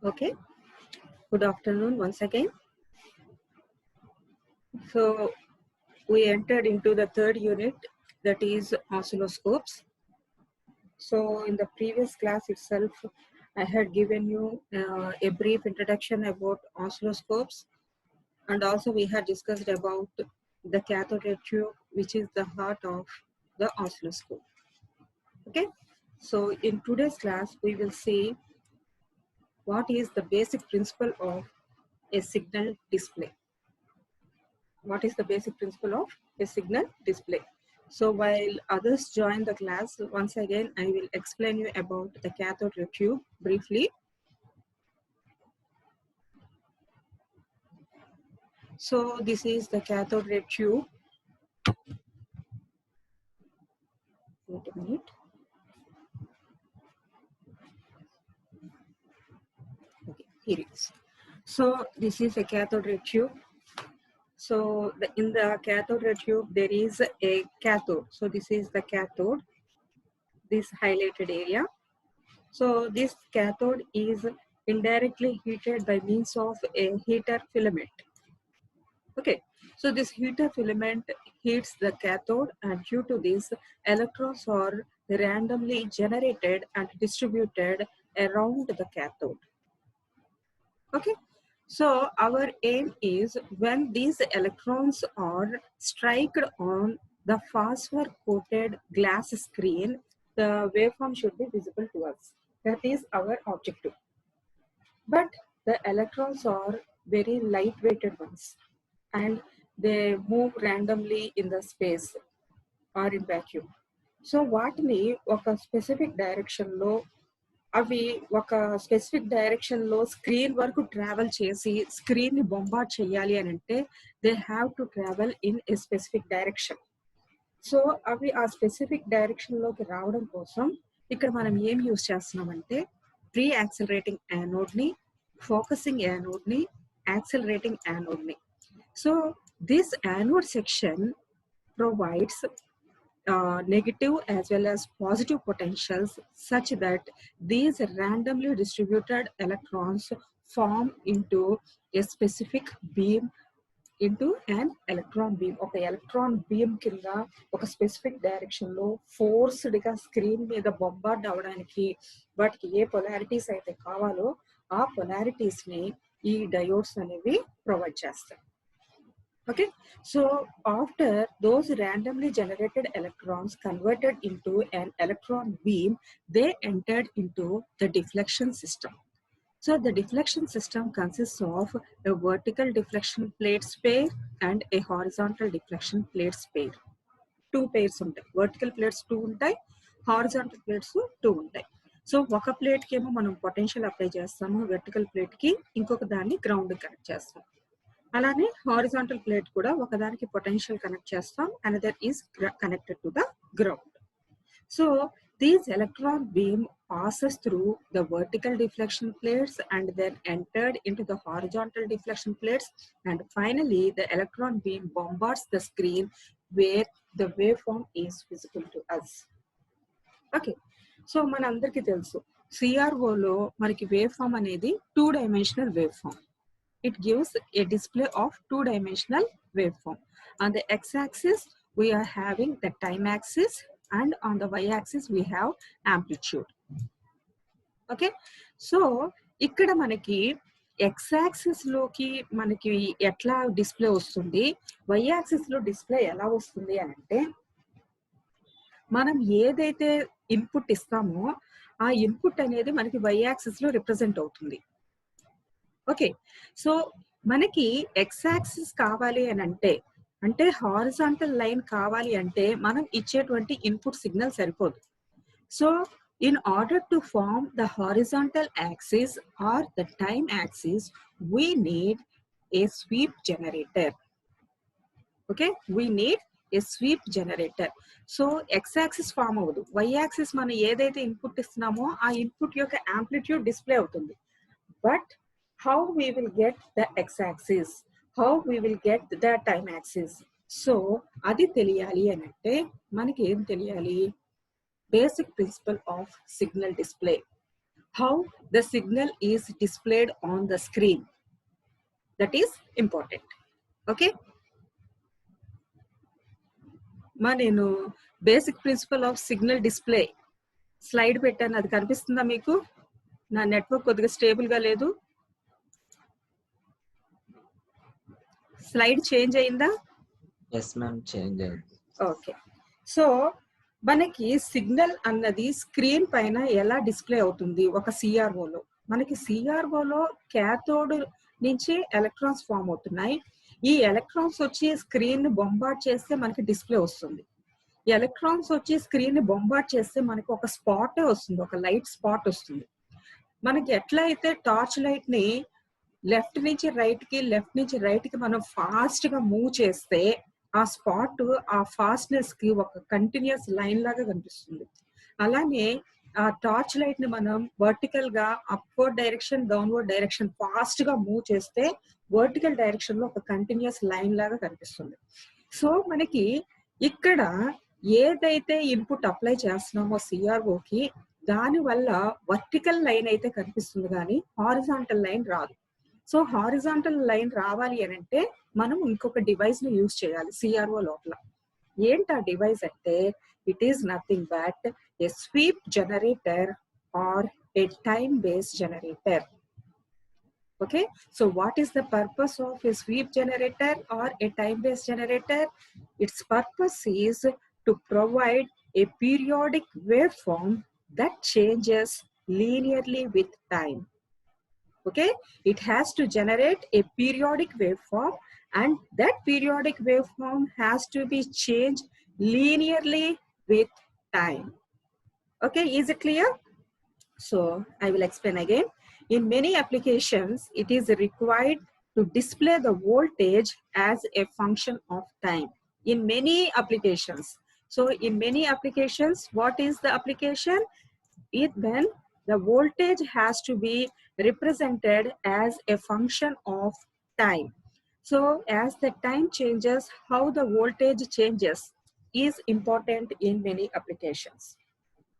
Okay, good afternoon once again. So we entered into the third unit, that is oscilloscopes. So in the previous class itself, I had given you a brief introduction about oscilloscopes, and also we had discussed about the cathode ray tube, which is the heart of the oscilloscope. Okay, so in today's class, we will see what is the basic principle of a signal display. What is the basic principle of a signal display? So while others join the class, once again, I will explain you about the cathode ray tube briefly. So this is the cathode ray tube. Wait a minute. Okay, here it is. So this is a cathode ray tube. So in the cathode ray tube, there is a cathode. So this is the cathode, this highlighted area. So this cathode is indirectly heated by means of a heater filament. Okay, so this heater filament heats the cathode, and due to this, electrons are randomly generated and distributed around the cathode. Okay, so our aim is when these electrons are struck on the phosphor coated glass screen, the waveform should be visible to us. That is our objective. But the electrons are very lightweighted ones, and they move randomly in the space or in vacuum. So వాటిని ఒక specific డైరెక్షన్లో అవి ఒక specific డైరెక్షన్లో screen వరకు travel చేసి స్క్రీన్ని bombard చేయాలి అని అంటే they have to travel in a specific direction. So అవి ఆ స్పెసిఫిక్ డైరెక్షన్లోకి రావడం కోసం ఇక్కడ మనం ఏం యూజ్ చేస్తున్నామంటే ప్రీ యాక్సిలరేటింగ్ యానోడ్ని, ఫోకసింగ్ యానోడ్ని, యాక్సిలరేటింగ్ యానోడ్ని. So this anode section provides negative as well as positive potentials such that these randomly distributed electrons form into a specific beam into an electron beam. Okay, electron beam కింద ఒక specific direction లో forced గా screen మీద bombard అవడానికి వాటికి ఏ polarities అయితే కావాలో ఆ పొలారిటీస్ ని ఈ డయోడ్స్ అనేవి ప్రొవైడ్ చేస్తాయి. Okay, so after those randomly generated electrons converted into an electron beam, they entered into the deflection system. So the deflection system consists of a vertical deflection plates pair and a horizontal deflection plates pair. Two pairs ఉంటాయి. Vertical plates 2 ఉంటాయి, horizontal plates 2 ఉంటాయి. So ఒక plate కి ఏమో మనం potential apply చేస్తాము, vertical plate కి ఇంకొక దాన్ని గ్రౌండ్ కనెక్ట్ చేస్తాం. అలానే హారిజాంటల్ ప్లేట్ కూడా ఒకదానికి పొటెన్షియల్ కనెక్ట్ చేస్తాం, another is connected to the ground. So these electron beam passes through the vertical deflection plates and then entered into the horizontal deflection plates, and finally the electron beam bombards the screen where the waveform is visible to us. Okay, so మన అందరికీ తెలుసు సిఆర్ఓలో మనకి wave form అనేది 2-dimensional wave form. It gives a display of 2-dimensional waveform. On the x-axis, we are having the time axis, and on the y-axis, we have amplitude. Okay, so ikkada manaki x-axis loki manaki etla display vastundi, y-axis lo display ela vastundi ante manam edaithe input istamo aa input anedi manaki y-axis lo represent avutundi. Okay, so మనకి X axis కావాలి అని అంటే horizontal line కావాలి అంటే మనం ఇచ్చేటువంటి input signal సరిపోదు. So in order to form the horizontal axis or the time axis we need a sweep generator. Okay, we need a sweep generator. So X axis form అవ్వదు, Y axis మనం ఏదైతే input ఇస్తున్నామో ఆ input యొక్క amplitude display అవుతుంది. But how we will get the x-axis, how we will get the time axis. So adi teliyali anante manaki em teliyali basic principle of signal display. how the signal is displayed on the screen. That is important. Okay, మా నేను basic principle of signal display slide పెట్టాను, అది కనిపిస్తుందా మీకు? నా network కొద్దిగా stable గా లేదు. స్లైడ్ చేంజ్ అయిందా? ఎస్ మ్యామ్, చేంజ్ అయింది. ఓకే, సో మనకి సిగ్నల్ అన్నది స్క్రీన్ పైన ఎలా డిస్ప్లే అవుతుంది ఒక సిఆర్ఓలో? మనకి సిఆర్ఓలో క్యాథోడ్ నుంచి ఎలక్ట్రాన్స్ ఫామ్ అవుతున్నాయి. ఈ ఎలక్ట్రాన్స్ వచ్చి స్క్రీన్ ని బొంబార్డ్ చేస్తే మనకి డిస్ప్లే వస్తుంది. ఈ ఎలక్ట్రాన్స్ వచ్చి స్క్రీన్ ని బొంబార్డ్ చేస్తే మనకి ఒక స్పాటే వస్తుంది, ఒక లైట్ స్పాట్ వస్తుంది. మనకి ఎట్లా అయితే టార్చ్ లైట్ ని లెఫ్ట్ నుంచి రైట్ కి, లెఫ్ట్ నుంచి రైట్ కి మనం ఫాస్ట్ గా మూవ్ చేస్తే ఆ స్పాట్ ఆ ఫాస్ట్నెస్ కి ఒక కంటిన్యూస్ లైన్ లాగా కనిపిస్తుంది. అలానే ఆ టార్చ్ లైట్ ని మనం వర్టికల్ గా upward direction, downward direction fast గా మూవ్ చేస్తే వర్టికల్ డైరెక్షన్ లో ఒక కంటిన్యూస్ లైన్ లాగా కనిపిస్తుంది. సో మనకి ఇక్కడ ఏదైతే ఇన్పుట్ అప్లై చేస్తున్నామో సిఆర్ఓకి, దాని వల్ల వర్టికల్ లైన్ అయితే కనిపిస్తుంది కానీ హారిజాంటల్ లైన్ రాదు. సో హారిజాంటల్ లైన్ రావాలి అని అంటే మనం ఇంకొక డివైస్ ని యూజ్ చేయాలి సిఆర్ఓ లోపల. ఏంటి ఆ డివైస్ అంటే, it is nothing but a sweep generator or a time based generator. Okay, so what is the purpose of a sweep generator or a time based generator? Its purpose is to provide a periodic waveform that changes linearly with time. Okay, it has to generate a periodic waveform, and that periodic waveform has to be changed linearly with time. Okay, is it clear? So I will explain again. In many applications, it is required to display the voltage as a function of time. In many applications. So in many applications, what is the application? When the voltage has to be represented as a function of time. So as the time changes, how the voltage changes is important in many applications.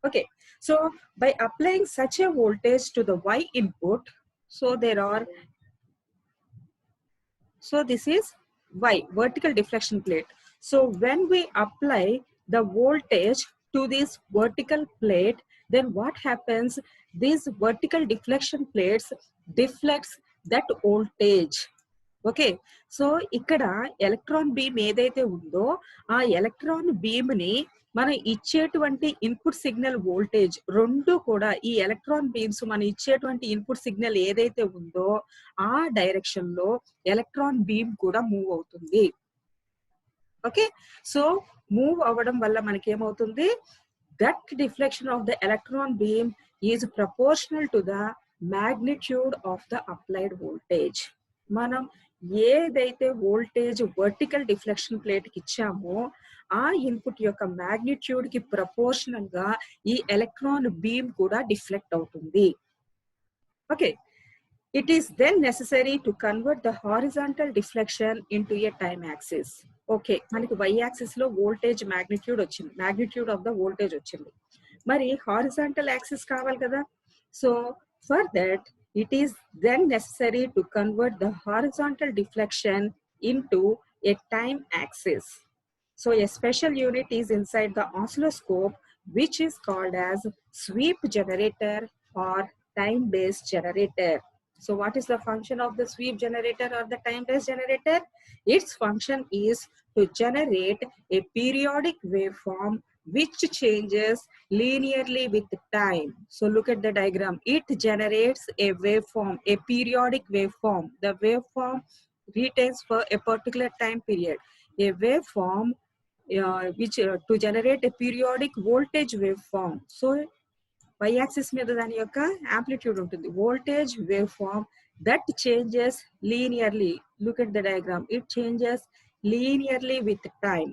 Okay, so by applying such a voltage to the Y input, so this is Y, vertical deflection plate. So when we apply the voltage to this vertical plate, then what happens? These vertical deflection plates deflects that voltage. Okay, so ఇక్కడ electron beam ఏదైతే ఉందో ఆ electron beam ని మనం ఇచ్చేటువంటి input signal voltage రెండు కూడా, ఈ ఎలక్ట్రాన్ బీమ్స్ మనం ఇచ్చేటువంటి ఇన్పుట్ సిగ్నల్ ఏదైతే ఉందో ఆ డైరెక్షన్ లో ఎలక్ట్రాన్ బీమ్ కూడా మూవ్ అవుతుంది. ఓకే, సో మూవ్ అవ్వడం వల్ల మనకి ఏమవుతుంది? That deflection of the electron beam is proportional to the magnitude of the applied voltage. మనం ఏదైతే వోల్టేజ్ వర్టికల్ డిఫ్లెక్షన్ ప్లేట్ కి ఇచ్చామో ఆ ఇన్పుట్ యొక్క మ్యాగ్నిట్యూడ్ కి ప్రపోర్షనల్ గా ఈ ఎలక్ట్రాన్ బీమ్ కూడా డిఫ్లెక్ట్ అవుతుంది. Okay, it is then necessary to convert the horizontal deflection into a time axis. Okay, మనకి వై యాక్సిస్ లో వోల్టేజ్ మ్యాగ్నిట్యూడ్ వచ్చింది, మ్యాగ్నిట్యూడ్ ఆఫ్ ద వోల్టేజ్ వచ్చింది. మరి హారిజాంటల్ యాక్సిస్ కావాలి కదా. So for that, it is then necessary to convert the horizontal deflection into a time axis. So a special unit is inside the oscilloscope, which is called as sweep generator or time-based generator. So what is the function of the sweep generator or the time-based generator? Its function is to generate a periodic waveform which changes linearly with time. So look at the diagram. It generates a waveform, a periodic waveform. The waveform retains for a particular time period. A waveform to generate a periodic voltage waveform. So y-axis మీద దాని యొక్క amplitude ఉంటుంది. Voltage waveform that changes linearly. Look at the diagram. It changes linearly with time.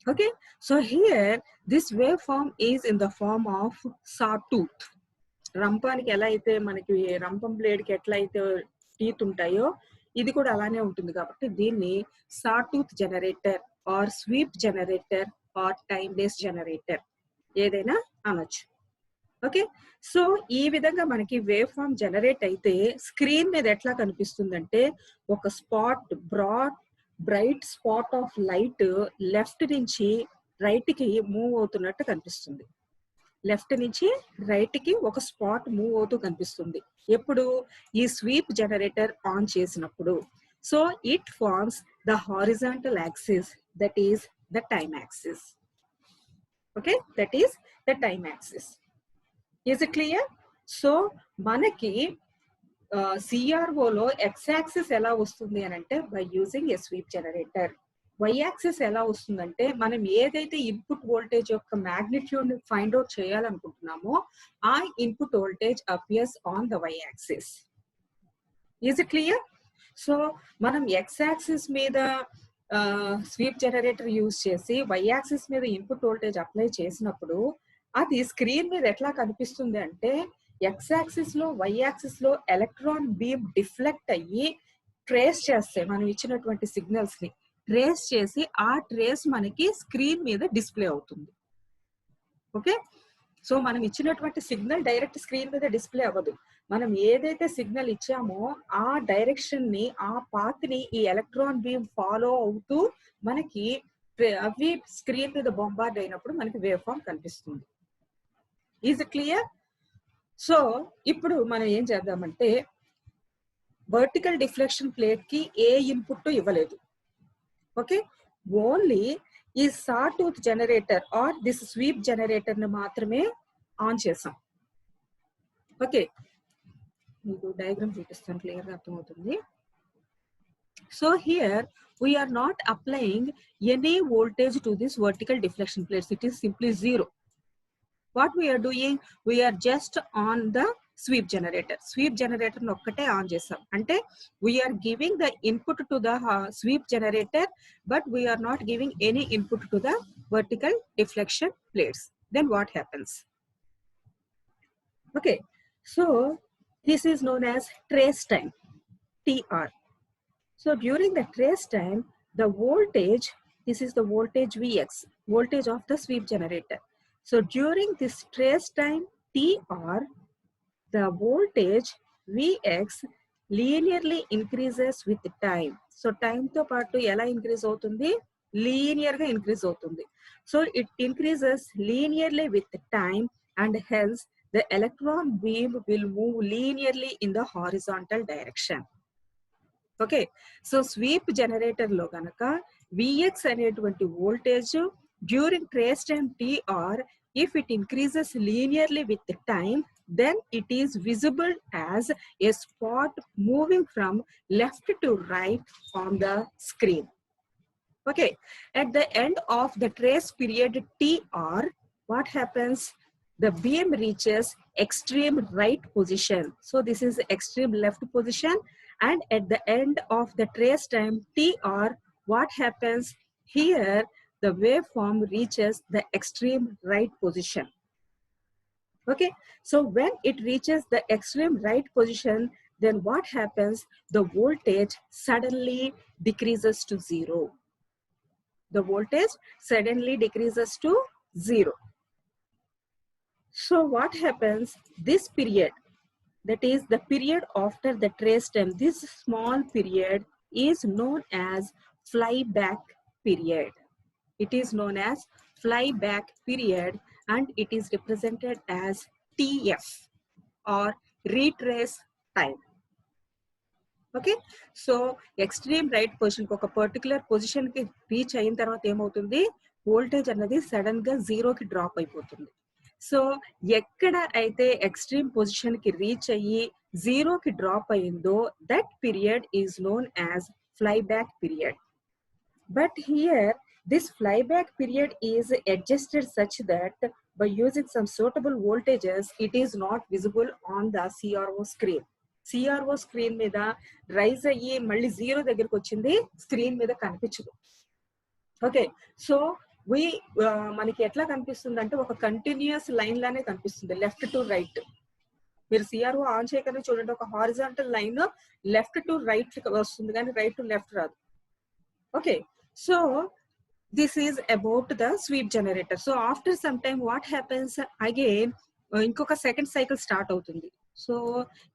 Okay, so here this waveform is in the form of sawtooth. రంపానికి ఎలా అయితే మనకి రంపం blade కి ఎట్లా అయితే టీత్ ఉంటాయో ఇది కూడా అలానే ఉంటుంది. కాబట్టి దీన్ని sawtooth generator or sweep generator or time based generator ఏదైనా అనొచ్చు. ఓకే. సో ఈ విధంగా మనకి వేవ్ ఫార్మ్ జనరేట్ అయితే స్క్రీన్ మీద ఎట్లా కనిపిస్తుందంటే ఒక spot bright spot of light left నుంచి రైట్ కి మూవ్ అవుతున్నట్టు కనిపిస్తుంది. లెఫ్ట్ నుంచి రైట్ కి ఒక స్పాట్ మూవ్ అవుతూ కనిపిస్తుంది. ఎప్పుడు ఈ స్వీప్ జనరేటర్ ఆన్ చేసినప్పుడు. So it forms the horizontal axis, that is the time axis. Okay, that is the time axis. Is it clear? So మనకి సిఆర్ఓలో ఎక్స్ యాక్సిస్ ఎలా వస్తుంది అని అంటే by using a sweep generator. Y axis ఎలా వస్తుందంటే మనం ఏదైతే ఇన్పుట్ వోల్టేజ్ యొక్క మ్యాగ్నిట్యూడ్ ని ఫైండ్ అవుట్ చేయాలనుకుంటున్నామో ఆ input voltage appears on the Y axis. Is it clear? So మనం ఎక్స్ యాక్సిస్ మీద స్వీప్ జనరేటర్ యూజ్ చేసి వై యాక్సిస్ మీద ఇన్పుట్ వోల్టేజ్ అప్లై చేసినప్పుడు అది స్క్రీన్ మీద ఎట్లా కనిపిస్తుంది అంటే ఎక్స్ యాక్సిస్ లో వై యాక్సిస్ లో ఎలక్ట్రాన్ బీమ్ డిఫ్లెక్ట్ అయ్యి ట్రేస్ చేస్తే మనం ఇచ్చినటువంటి సిగ్నల్స్ ని ట్రేస్ చేసి ఆ ట్రేస్ మనకి స్క్రీన్ మీద డిస్ప్లే అవుతుంది. ఓకే, సో మనం ఇచ్చినటువంటి సిగ్నల్ డైరెక్ట్ స్క్రీన్ మీద డిస్ప్లే అవ్వదు. మనం ఏదైతే సిగ్నల్ ఇచ్చామో ఆ డైరెక్షన్ ని ఆ పాత్ ని ఈ ఎలక్ట్రాన్ బీమ్ ఫాలో అవుతూ మనకి అవి స్క్రీన్ మీద బొంబార్డ్ అయినప్పుడు మనకి వేవ్ ఫార్మ్ కనిపిస్తుంది. Is it clear? సో ఇప్పుడు మనం ఏం చేద్దామంటే వర్టికల్ డిఫ్లెక్షన్ ప్లేట్ కి ఏ ఇన్పుట్ ఇవ్వలేదు. ఓకే, ఓన్లీ ఈ sawtooth generator or this sweep generator ని మాత్రమే ఆన్ చేసాం. ఓకే, మీకు డయాగ్రామ్ చూపిస్తాను, క్లియర్ గా అర్థమవుతుంది. So here we are not applying any voltage to this vertical deflection plates. It is simply 0. What we are doing, we are just on the sweep generator. Sweep generator nokkate on chesam ante we are giving the input to the sweep generator, but we are not giving any input to the vertical deflection plates. Then what happens? Okay, so this is known as trace time, TR. So during the trace time, the voltage, this is the voltage Vx, voltage of the sweep generator. So during this trace time TR, the voltage Vx linearly increases with time. So time to part to ela increase avutundi, linear ga increase avutundi. So it increases linearly with time, and hence the electron beam will move linearly in the horizontal direction. Okay, so sweep generator లో కనుక VX అనేటువంటి voltage during trace time TR if it increases linearly with time, then it is visible as a spot moving from left to right on the screen. Okay, at the end of the trace period TR, what happens? The beam reaches extreme right position. So this is extreme left position. And at the end of the trace time TR, what happens? Here the waveform reaches the extreme right position. Okay, so when it reaches the extreme right position, then what happens? The voltage suddenly decreases to 0. The voltage suddenly decreases to 0. So what happens? This period, that is the period after the trace time, this small period is known as flyback period. It is known as flyback period, and it is represented as TF or retrace time. Okay, so extreme right position ఒక particular position కి reach అయిన తర్వాత ఏమవుతుంది? Voltage అన్నది sudden గా 0కి drop అయిపోతుంది. So ఎక్కడ అయితే ఎక్స్ట్రీమ్ పొజిషన్ కి రీచ్ అయ్యి 0కి డ్రాప్ అయిందో that period is known as flyback period. But here this flyback period is adjusted such that by using some suitable voltages it is not visible on the CRO screen. CRO screen మీద rise అయ్యి మళ్ళీ 0 దగ్గరకు వచ్చింది screen మీద కనిపించదు. Okay, so మనకి ఎట్లా కనిపిస్తుంది అంటే ఒక కంటిన్యూస్ లైన్ లానే కనిపిస్తుంది లెఫ్ట్ టు రైట్. మీరు సిఆర్ఓ ఆన్ చేయగానే చూడండి, ఒక horizontal line left to right వస్తుంది కానీ రైట్ టు లెఫ్ట్ రాదు. Okay, so this is about the sweep generator. So after some time what happens? Again ఇంకొక సెకండ్ సైకిల్ స్టార్ట్ అవుతుంది. So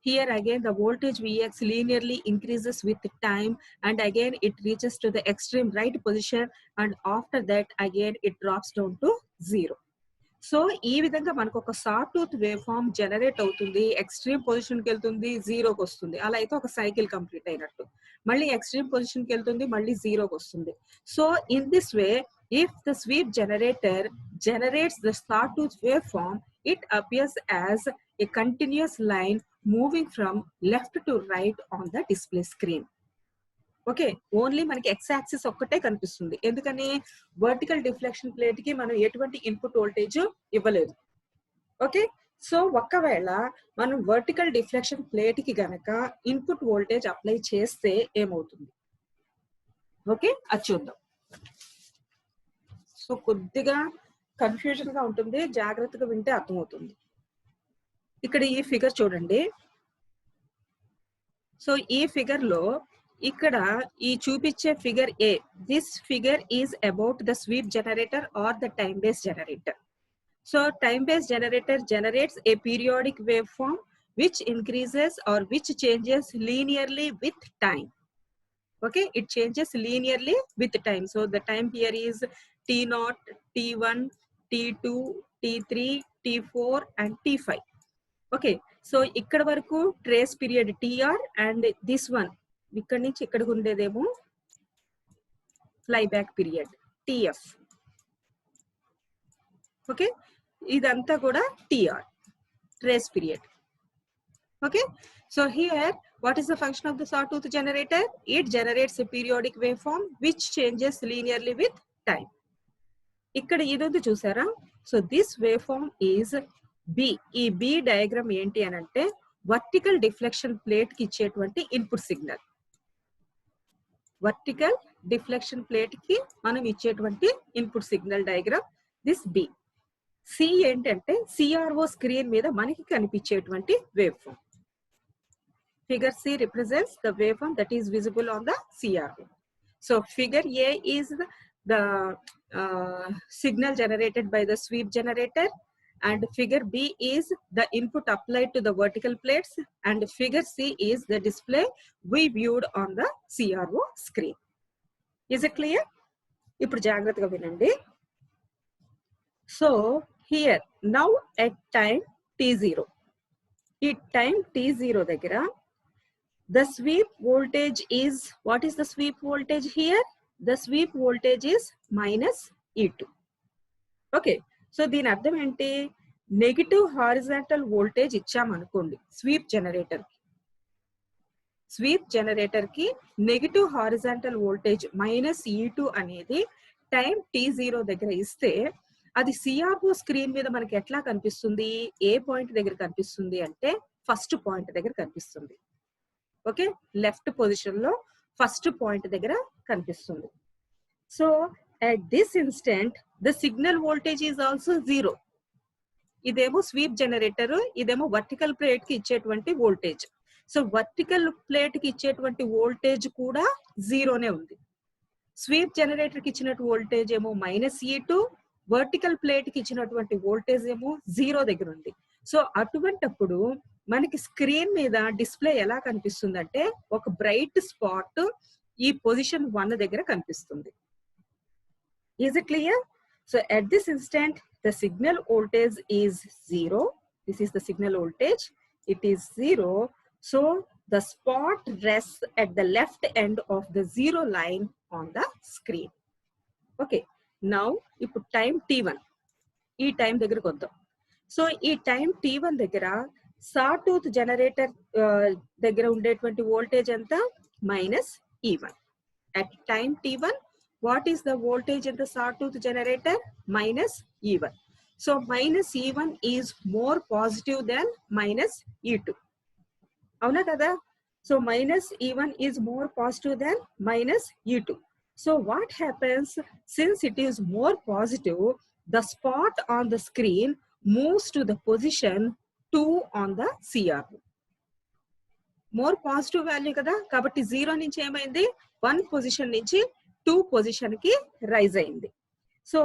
here again the voltage Vx linearly increases with time, and again it reaches to the extreme right position, and after that again it drops down to 0. So ఈ విధంగా మనకు ఒక సాట్ tooth wave form generate అవుతుంది, extreme position కి వెళ్తుంది, జీరోకి వస్తుంది. అలా అయితే ఒక సైకిల్ కంప్లీట్ అయినట్టు. మళ్ళీ ఎక్స్ట్రీమ్ పొజిషన్ కి వెళ్తుంది, మళ్ళీ జీరోకి వస్తుంది. So in this way if the sweep generator generates the sawtooth waveform, it appears as a continuous line moving from left to right on the display screen. Okay, only మనకి X axis ఒక్కటే కనిపిస్తుంది. ఎందుకని vertical deflection plate కి మనం ఎటువంటి input voltage ఇవ్వలేదు. Okay, so ఒకవేళ మనం వర్టికల్ డిఫ్లెక్షన్ ప్లేట్ కి గనక ఇన్పుట్ వోల్టేజ్ అప్లై చేస్తే ఏమవుతుంది? ఓకే, అది చూద్దాం. సో కొద్దిగా కన్ఫ్యూజన్ గా ఉంటుంది, జాగ్రత్తగా వింటే అర్థమవుతుంది. ఇక్కడ ఈ ఫిగర్ చూడండి. సో ఈ ఫిగర్ లో ఇక్కడ ఈ చూపించే figure A, this figure is about the sweep generator or the time base generator. So time base generator generates a periodic waveform which increases or which changes linearly with time. Okay, it changes linearly with time. So the time here is T0, T1, T2, T3, T4 and T5. Okay, so ఇక్కడ వరకు trace period TR and this one ఇక్కడ నుంచి ఇక్కడికి ఉండేదేమో fly back period TF. Okay, ఇదంతా కూడా TR, trace period. Okay, so here what is the function of the sawtooth generator? It generates a periodic waveform which changes linearly with time. ఇక్కడ ఇదొంది చూసారా? So this waveform is B. ఈ B diagram ఏంటి అని అంటే vertical deflection plate కి ఇచ్చేటువంటి input signal. Vertical deflection plate కి మనం ఇచ్చేటువంటి input signal diagram this B. C ఏంటంటే CRO స్క్రీన్ మీద మనకి కనిపించేటువంటి wave form. Figure C represents the waveform that is visible on the CRO. So figure A is the signal generated by the sweep generator, and figure B is the input applied to the vertical plates, and figure C is the display we viewed on the CRO screen. Is it clear? ఇప్పుడు జాగ్రత్తగా వినండి. So here now at time T0, ఈ time T0 దగ్గర the sweep voltage is, what is the sweep voltage here? The sweep voltage is minus E2. Okay, so దీని అర్థం ఏంటి? Negative horizontal voltage ఇచ్చామనుకోండి sweep generator కి. Sweep generator కి negative horizontal voltage -E2 అనేది time T0 దగ్గర ఇస్తే అది CRO స్క్రీన్ మీద మనకి ఎట్లా కనిపిస్తుంది? ఏ పాయింట్ దగ్గర కనిపిస్తుంది అంటే ఫస్ట్ పాయింట్ దగ్గర కనిపిస్తుంది. ఓకే, లెఫ్ట్ పొజిషన్ లో ఫస్ట్ పాయింట్ దగ్గర కనిపిస్తుంది. So at this instant the signal voltage is also 0. ఇదేమో స్వీప్ జనరేటర్, ఇదేమో వర్టికల్ ప్లేట్ కి ఇచ్చేటువంటి వోల్టేజ్. సో వర్టికల్ ప్లేట్ కి ఇచ్చేటువంటి వోల్టేజ్ కూడా జీరోనే ఉంది. స్వీప్ జనరేటర్ కి ఇచ్చినట్టు వోల్టేజ్ ఏమో -E2, వర్టికల్ ప్లేట్ కి ఇచ్చినటువంటి వోల్టేజ్ ఏమో 0 దగ్గర ఉంది. సో అటువంటప్పుడు మనకి స్క్రీన్ మీద డిస్ప్లే ఎలా కనిపిస్తుంది అంటే ఒక బ్రైట్ స్పాట్ ఈ పొజిషన్ 1 దగ్గర కనిపిస్తుంది. Is it clear? So at this instant the signal voltage is 0. This is the signal voltage. It is 0. So the spot rests at the left end of the 0 line on the screen. Okay, now ఇప్పుడు time T1, ఈ time దగ్గరకు వద్దాం. So ఈ time T1 దగ్గర sawtooth generator దగ్గర ఉండేటువంటి voltage ఎంత? -E1. At time T1, what is the voltage in the sawtooth generator? -E1. So -E1 is more positive than -E2. అవునా కదా? So -E1 is more positive than -E2. So what happens? Since it is more positive, the spot on the screen moves to the position 2 on the CRO. More positive value కదా, కాబట్టి 0 నుంచి ఏమైంది? 1 position నుంచి 2 position కి rise అయింది. So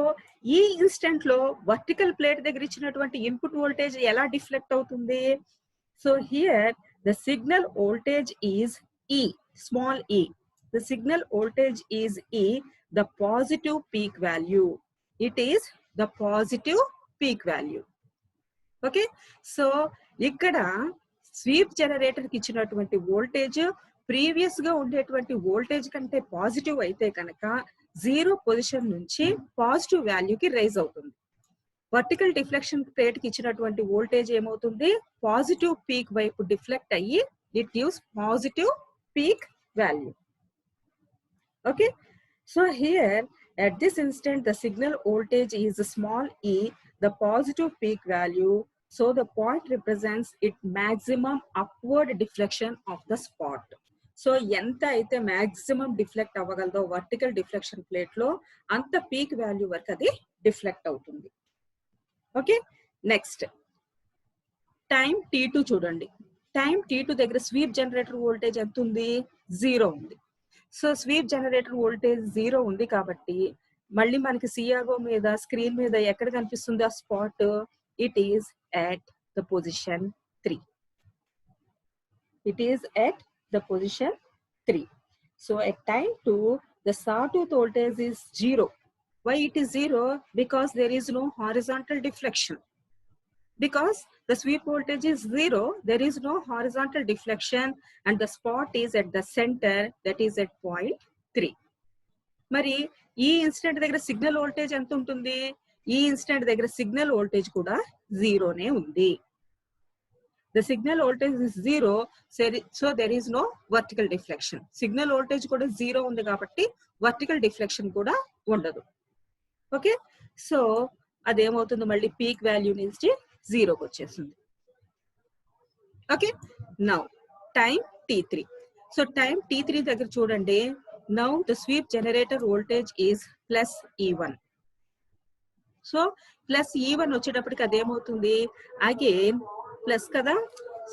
ఈ instant లో vertical plate దగ్గర ఇచ్చినటువంటి ఇన్పుట్ వోల్టేజ్ ఎలా డిఫ్లెక్ట్ అవుతుంది? So here the signal voltage is E, small e. The signal voltage is E, the positive peak value. It is the positive peak value. Okay, so ఇక్కడ sweep generator కి ఇచ్చినటువంటి voltage previous గా ఉండేటువంటి voltage కంటే positive అయితే కనుక zero position నుంచి positive వాల్యూకి rise అవుతుంది. వర్టికల్ డిఫ్లెక్షన్ ప్లేట్ కి ఇచ్చినటువంటి వోల్టేజ్ ఏమవుతుంది? పాజిటివ్ పీక్ వైపు డిఫ్లెక్ట్ అయ్యి it gives positive peak value. Okay, so here at this instant the signal voltage is small e, the positive peak value, so the point represents its maximum upward deflection of the spot. So ఎంత అయితే maximum deflect అవ్వగలదో vertical deflection plate లో అంత peak value వరకు అది deflect అవుతుంది. Okay, next time t2 చూడండి. Time t2 దగ్గర స్వీప్ జనరేటర్ వోల్టేజ్ ఎంత ఉంది? 0 ఉంది. సో స్వీప్ జనరేటర్ వోల్టేజ్ 0 ఉంది కాబట్టి మళ్ళీ మనకి సిఆర్ఓ మీద స్క్రీన్ మీద ఎక్కడ కనిపిస్తుంది ఆ spot? It is at the position 3. It is at the position 3. So at time 2 the sawtooth voltage is 0. Why it is 0? Because there is no horizontal deflection. Because the sweep voltage is 0, there is no horizontal deflection and the spot is at the center, that is at point 3. మరి ఈ instant దగ్గర signal voltage ఎంత ఉంటుంది? ఈ instant దగ్గర signal voltage కూడా 0నే ఉంది. The signal voltage is 0, so there is no vertical deflection. Signal voltage కూడా 0 ఉంది కాబట్టి vertical deflection కూడా ఉండదు. ఓకే, సో అదేమవుతుంది? మళ్ళీ పీక్ వాల్యూ నుంచి 0కి వచ్చేసింది. Okay, now time t3. So time t3 దగ్గర చూడండి. Now the sweep generator voltage is plus E1. So plus E1 వచ్చేటప్పటికి అదేమవుతుంది? అగైన్ ప్లస్ కదా,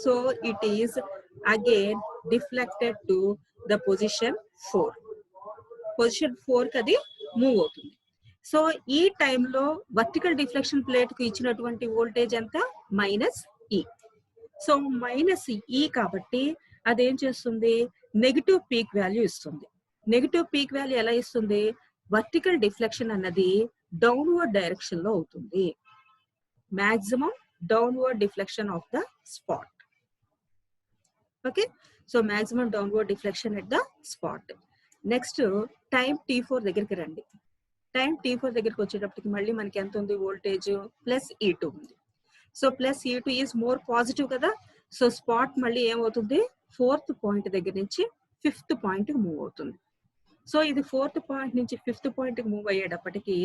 so it is again deflected to the position 4. Position 4కి అది మూవ్ అవుతుంది. సో ఈ టైంలో వర్టికల్ డిఫ్లెక్షన్ ప్లేట్ కు ఇచ్చినటువంటి వోల్టేజ్ ఎంత? -E. సో -E కాబట్టి అదేం చేస్తుంది? నెగిటివ్ పీక్ వాల్యూ ఇస్తుంది. నెగిటివ్ పీక్ వాల్యూ ఎలా ఇస్తుంది? వర్టికల్ డిఫ్లెక్షన్ అన్నది డౌన్వర్డ్ డైరెక్షన్ లో అవుతుంది. Maximum downward deflection of the spot. Okay, so maximum downward deflection at the spot. Next time t4 దగ్గరికి రండి. టైం t4 దగ్గరికి వచ్చేటప్పటికి మళ్ళీ మనకి ఎంత ఉంది? వోల్టేజ్ ప్లస్ E2 ఉంది. So plus E2 is more positive కదా. సో స్పాట్ మళ్ళీ ఏమవుతుంది? 4th పాయింట్ దగ్గర నుంచి 5th పాయింట్ కి మూవ్ అవుతుంది. సో ఇది 4th పాయింట్ నుంచి 5th పాయింట్ కి మూవ్ అయ్యేటప్పటికి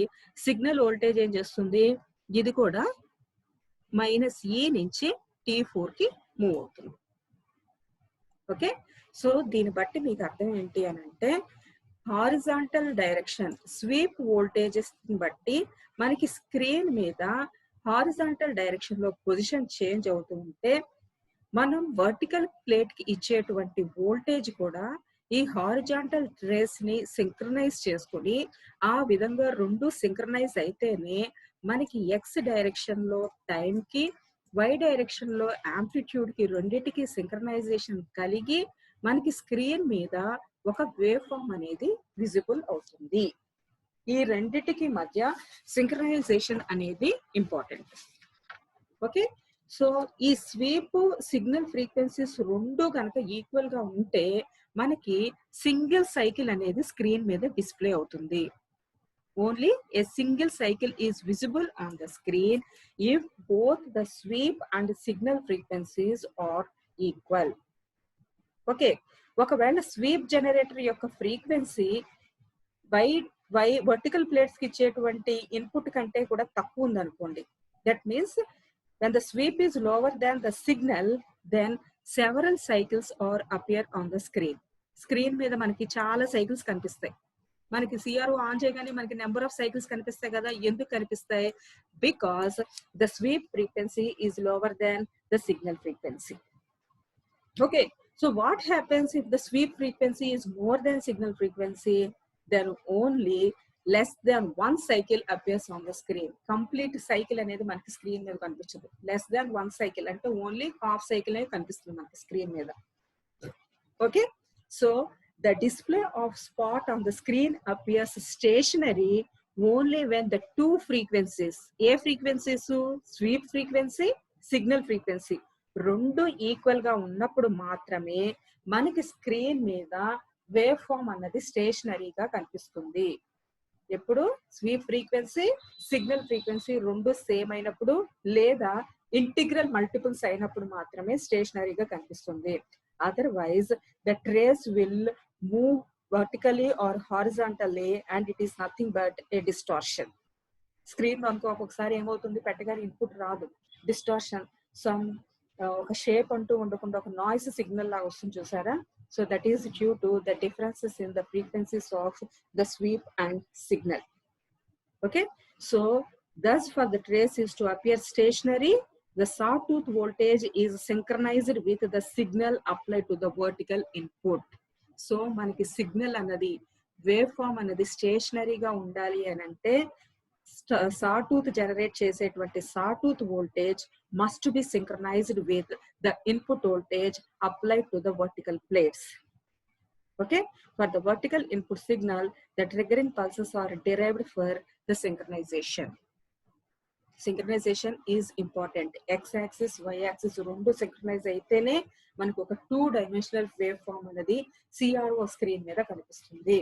సిగ్నల్ వోల్టేజ్ ఏం చేస్తుంది? ఇది కూడా -E నుంచి t4 కి మూవ్ అవుతుంది. ఓకే, సో దీన్ని బట్టి మీకు అర్థం ఏంటి అని అంటే హారిజాంటల్ డైరెక్షన్ స్వీప్ వోల్టేజెస్ బట్టి మనకి స్క్రీన్ మీద హారిజాంటల్ డైరెక్షన్ లో పొజిషన్ చేంజ్ అవుతూ ఉంటే మనం వర్టికల్ ప్లేట్ కి ఇచ్చేటువంటి వోల్టేజ్ కూడా ఈ హారిజాంటల్ రేస్ ని సింక్రనైజ్ చేసుకుని ఆ విధంగా రెండు సింక్రనైజ్ అయితేనే మనకి ఎక్స్ డైరెక్షన్ లో టైం కి, వై డైరెక్షన్ లో యాంప్లిట్యూడ్ కి రెండిటికి సింక్రనైజేషన్ కలిగి మనకి స్క్రీన్ మీద ఒక వేవ్ ఫామ్ అనేది విజిబుల్ అవుతుంది. ఈ రెండిటికి మధ్య సింక్రనైజేషన్ అనేది ఇంపార్టెంట్. ఓకే, సో ఈ స్వీప్ సిగ్నల్ ఫ్రీక్వెన్సీస్ రెండు కనుక ఈక్వల్ గా ఉంటే మనకి సింగిల్ సైకిల్ అనేది స్క్రీన్ మీద డిస్ప్లే అవుతుంది. Only a single cycle is visible on the screen if both the sweep and signal frequencies are equal. Okay, ఒకవేళ స్వీప్ జనరేటర్ యొక్క ఫ్రీక్వెన్సీ వర్టికల్ ప్లేట్స్ కి ఇచ్చేటువంటి ఇన్పుట్ కంటే కూడా తక్కువ ఉంది అనుకోండి, that means when the sweep is lower than the signal, then several cycles are appear on the screen. Screen మీద మనకి చాలా సైకిల్స్ కనిపిస్తాయి. మనకి సిఆర్ఓ ఆన్ చేయగానే మనకి నెంబర్ ఆఫ్ సైకిల్స్ కనిపిస్తాయి కదా. ఎందుకు కనిపిస్తాయి? Because the sweep frequency is lower than the signal frequency. Okay, so what happens if the sweep frequency is more than signal frequency? Then only less than one cycle appears on the screen. Complete cycle అనేది మనకి screen మీద కనిపించదు. less than one cycle అంటే only half cycle అనేది కనిపిస్తుంది మనకి screen మీద. Okay, so the display of spot on the screen appears stationary only when the two frequencies, A frequencies, sweep frequency, signal frequency, రెండు equal గా ఉన్నప్పుడు మాత్రమే మనకి స్క్రీన్ మీద వేవ్ ఫామ్ అన్నది స్టేషనరీగా కనిపిస్తుంది. ఎప్పుడు స్వీప్ ఫ్రీక్వెన్సీ, సిగ్నల్ ఫ్రీక్వెన్సీ రెండు సేమ్ అయినప్పుడు లేదా ఇంటిగ్రల్ మల్టిపుల్స్ అయినప్పుడు మాత్రమే స్టేషనరీగా కనిపిస్తుంది. Otherwise the trace will move vertically or horizontally and it is nothing but a distortion. Screen మనకు ఒక్కొక్కసారి ఏమవుతుంది, పెట్టగానే ఇన్పుట్ రాదు, డిస్టార్షన్, సమ్ ఒక షేప్ అంటూ ఉండకుండా ఒక నాయిస్ సిగ్నల్ లాగా వస్తుంది చూసారా. So that is due to the differences in the frequencies of the sweep and signal. Okay, so thus for the trace is to appear stationary, the sawtooth voltage is synchronized with the signal applied to the vertical input. So మనకి signal అన్నది wave form అనేది స్టేషనరీగా ఉండాలి అని అంటే sawtooth generate చేసేటువంటి sawtooth voltage must be synchronized with the input voltage applied to the vertical plates. Okay, for the vertical input signal, the triggering pulses are derived for the synchronization. Synchronization is important. X-axis, Y-axis రెండు synchronise అయితేనే మనకు ఒక 2-dimensional wave form అనేది CRO screen మీద కనిపిస్తుంది.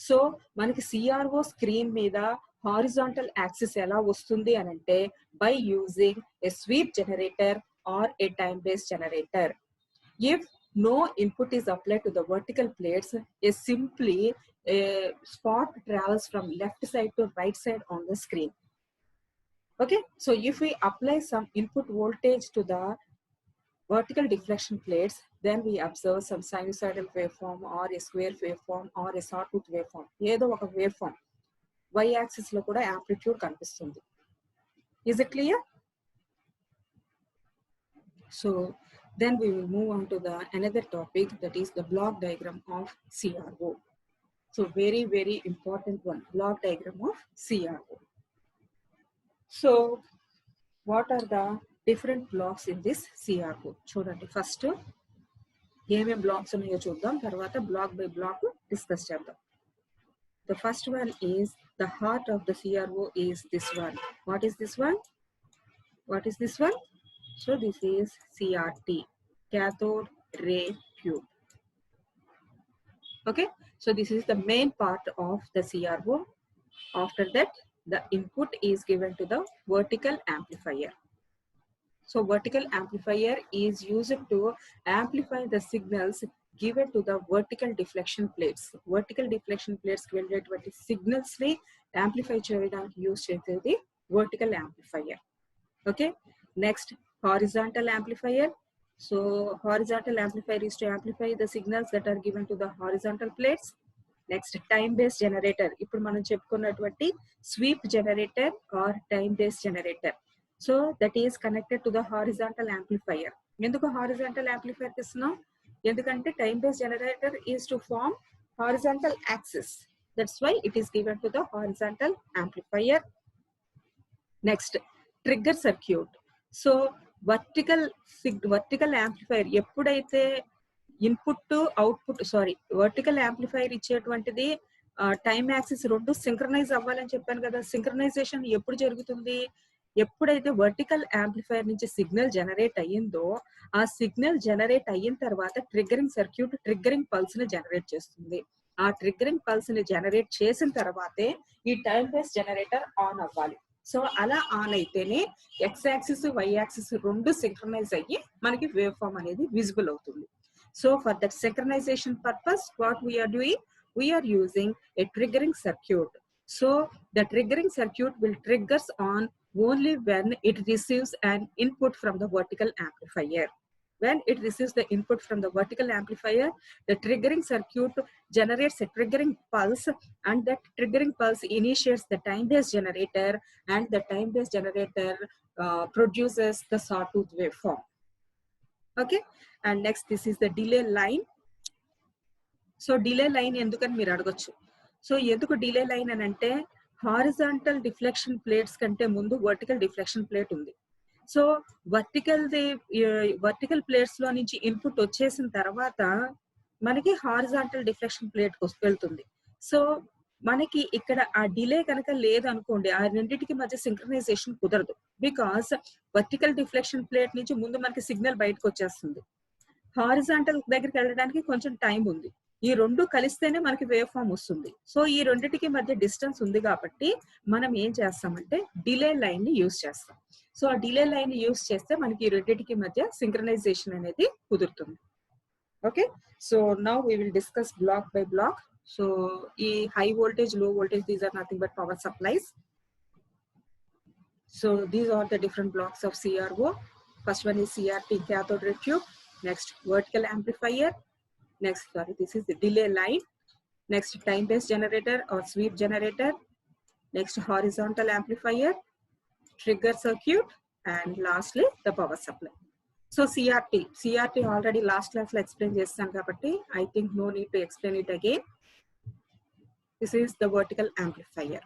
So మనకి CRO screen మీద horizontal axis ఎలా వస్తుంది అని అంటే by using a sweep generator or a time based generator. If no input is applied to the vertical plates, simply a spot travels from left side to right side on the screen. Okay, so if we apply some input voltage to the vertical deflection plates, then we observe some sinusoidal waveform or a square waveform or a sawtooth waveform. ఏదో ఒక waveform y axis లో కూడా amplitude కనిపిస్తుంది. Is it clear? So then we will move on to the another topic, that is the block diagram of CRO. So very, very important one, block diagram of CRO. So what are the different blocks in this CRO? చూడండి, first ఏమేం blocks ఉన్నాయో చూద్దాం, తర్వాత black by black discuss చేద్దాం. The first one is the heart of the CRO is this one. What is this one? What is this one? So this is CRT, cathode ray tube. Okay, so this is the main part of the CRO. After that, the input is given to the vertical amplifier. So vertical amplifier is used to amplify the signals given to the vertical deflection plates. Vertical deflection plates కి వెళ్ళేటువంటి signals ని amplify చేయడానికి use చేసేది vertical amplifier. Okay, next horizontal amplifier. So horizontal amplifier is to amplify the signals that are given to the horizontal plates. Next, time based generator. ఇప్పుడు మనం చెప్పుకున్నటువంటి sweep generator or time based generator. So that is connected to the horizontal amplifier. ఎందుకు horizontal amplifier తీసుకున్నాం? ఎందుకంటే time based generator is to form horizontal axis. That's why it is given to the horizontal amplifier. Next, trigger circuit. So vertical amplifier ఎప్పుడైతే input output vertical amplifier ఇచ్చేటువంటిది time axis రెండు synchronize అవ్వాలని చెప్పాను కదా. Synchronization ఎప్పుడు జరుగుతుంది? ఎప్పుడైతే vertical amplifier నుంచి సిగ్నల్ జనరేట్ అయ్యిందో ఆ సిగ్నల్ జనరేట్ అయిన తర్వాత ట్రిగ్గరింగ్ సర్క్యూట్ ట్రిగ్గరింగ్ పల్స్ ని జనరేట్ చేస్తుంది. ఆ ట్రిగ్గరింగ్ పల్స్ ని జనరేట్ చేసిన తర్వాతే ఈ టైం బేస్ జనరేటర్ ఆన్ అవ్వాలి. సో అలా ఆన్ అయితేనే ఎక్స్ యాక్సిస్ వై యాక్సిస్ రెండు సింక్రనైజ్ అయ్యి మనకి వేవ్ ఫామ్ అనేది విజిబుల్ అవుతుంది. So for that synchronization purpose what we're doing, we're using a triggering circuit. So the triggering circuit will triggers on only when it receives an input from the vertical amplifier. When it receives the input from the vertical amplifier, the triggering circuit generates a triggering pulse, and that triggering pulse initiates the time-based generator, and the time-based generator produces the sawtooth waveform. Okay, and next this is the delay line. So delay line endukani meer adagochu. So ఎందుకు delay line అని అంటే horizontal deflection plates కంటే ముందు vertical deflection plate ఉంది. So vertical plates లో నుంచి input వచ్చేసిన తర్వాత మనకి హారిజాంటల్ డిఫ్లెక్షన్ ప్లేట్ వెళ్తుంది. సో మనకి ఇక్కడ ఆ డిలే కనుక లేదు అనుకోండి, ఆ రెండింటికి మధ్య సింక్రనైజేషన్ కుదరదు. బికాస్ వర్టికల్ డిఫ్లెక్షన్ ప్లేట్ నుంచి ముందు మనకి సిగ్నల్ బయటకు వచ్చేస్తుంది, హారిజాంటల్ దగ్గరికి వెళ్ళడానికి కొంచెం టైం ఉంది. ఈ రెండు కలిస్తేనే మనకి వేవ్ ఫామ్ వస్తుంది. సో ఈ రెండింటికి మధ్య డిస్టెన్స్ ఉంది కాబట్టి మనం ఏం చేస్తామంటే డిలే లైన్ ని యూజ్ చేస్తాం. సో ఆ డిలే లైన్ ని యూజ్ చేస్తే మనకి ఈ రెండింటికి మధ్య సింక్రనైజేషన్ అనేది కుదురుతుంది. Okay, so now we will discuss block by block. So ఈ high voltage, low voltage, these are nothing but power supplies. So these are the different blocks of CRO. First one is CRT, cathode ray tube. Next, vertical amplifier. Next, sorry, this is the delay line. Next, time-based generator or sweep generator. Next, horizontal amplifier, trigger circuit, and lastly, the power supply. So CRT already last class I explained chestam kabatti I think no need to explain it again. This is the vertical amplifier.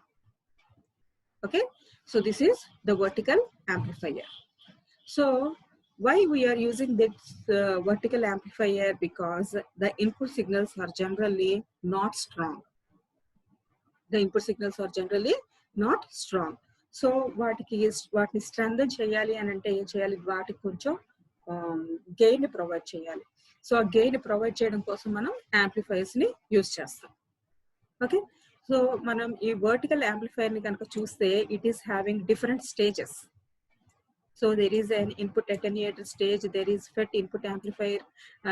Okay, so this is the vertical amplifier. So why we are using this vertical amplifier? Because the input signals are generally not strong. The input signals are generally not strong. So వాటిని strengthen చేయాలి అని అంటే ఏం చేయాలి, వాటికి కొంచెం gain provide చేయాలి. So ఆ గెయిన్ ప్రొవైడ్ చేయడం కోసం మనం యాంప్లిఫైర్స్ ని యూజ్ చేస్తాం. ఓకే, సో మనం ఈ వర్టికల్ యాంప్లిఫైర్ ని కనుక చూస్తే it is having different stages. So there is an input attenuator stage, there is FET input amplifier,